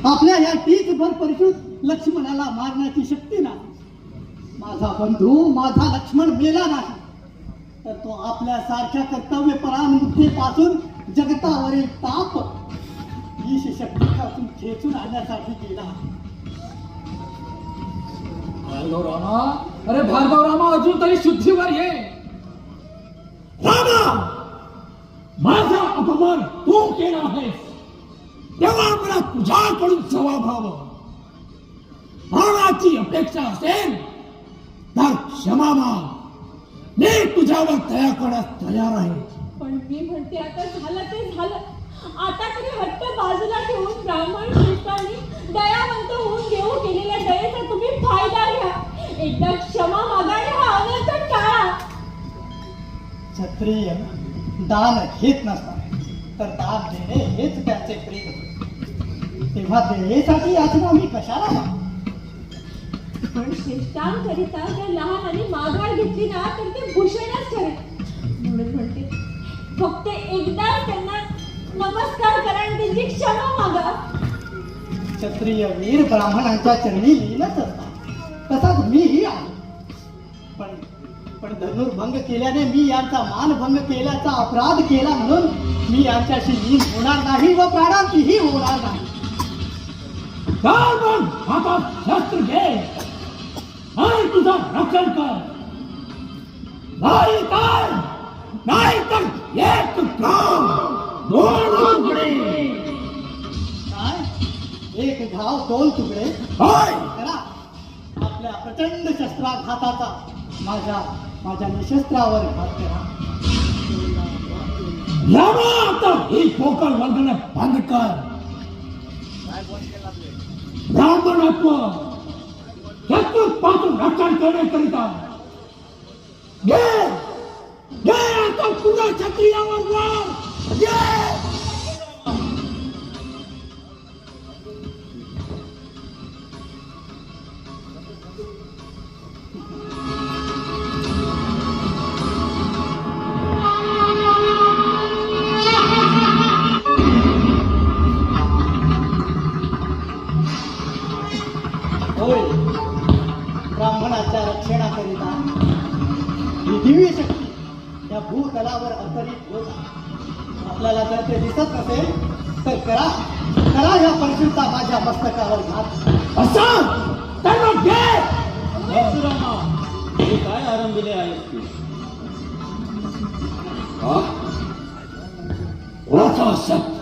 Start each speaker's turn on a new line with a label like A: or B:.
A: आपल्या या टीचभर परिषद लक्ष्मणाला मारण्याची शक्ती नाही. माझा बंधू माझा लक्ष्मण मेला नाही तर तो आपल्या सारख्या कर्तव्य परामुक्तीपासून जगतावरील ताप ईश शक्तीपासून खेचून आणण्यासाठी गेला.
B: भार्गव रामा, अरे भार्गव रामा, अजून तरी शुद्धीवर ये.
C: रामा, माझा अपमान तू केला आहेस तेव्हा मला तुझ्याकडून जबाब हवा. मानाची अपेक्षा असेल तर क्षमा माग. मी तुझ्यावर दया करण्यास तयार आहे.
D: पण मी म्हणते आता झालं ते झालं. आता तरी हट्ट बाजूला ठेवून ब्राह्मण श्रेष्ठांनी दयावंत होऊन देऊ केलेल्या दयेचा तुम्ही फायदा घ्या. एकदा क्षमा मागाने हा अनर्थ टाळा.
A: क्षत्रिय दान घेत नसतात तर दान देणे हेच त्यांचे प्रेम. तेव्हा देण्यासाठी याचना मी कशाला मागू?
D: पण श्रेष्ठांकरिता जर लहान आणि माघार घेतली ना तर ते भूषणच ठरेल. म्हणून म्हणते फक्त एकदा त्यांना नमस्कार करा आणि त्यांची क्षमा मागा.
A: क्षत्रिय वीर ब्राह्मणांच्या चरणी लीनच असतात तसाच मीही आहे. पण धनुर्भंग केल्याने मी यांचा मानभंग केल्याचा अपराध केला म्हणून मी यांच्याशी लीन होणार नाही व प्राणांतीही होणार नाही.
C: मग हातात शस्त्र घे आणि तुझं रक्षण कर. नाही तर एक गाव दोन तुकडे.
A: काय एक घाव दोन तुकडे?
C: होय.
A: करा आपल्या प्रचंड शस्त्राघाताचा माझ्या निशस्त्रावर घात करा.
C: रामा, आता ही पोकळ वर्गण बंद कर. ब्राह्मणत्व शत्रूपासून रक्षण करण्याकरिता घे आता तुझ्या क्षत्रियावर वार.
A: होय, ब्राह्मणाच्या रक्षणाकरिता ही दिव्य शक्ती या भूतलावर अवतरित होत आहे. आपल्याला जर ते दिसत नसेल तर करा या परिस्थितीचा माझ्या मस्तकावर घात.
C: असं त्यांना घे.
E: परशुरामा, हे काय आरंभिले आहेस तू?
C: कोणाचा शब्द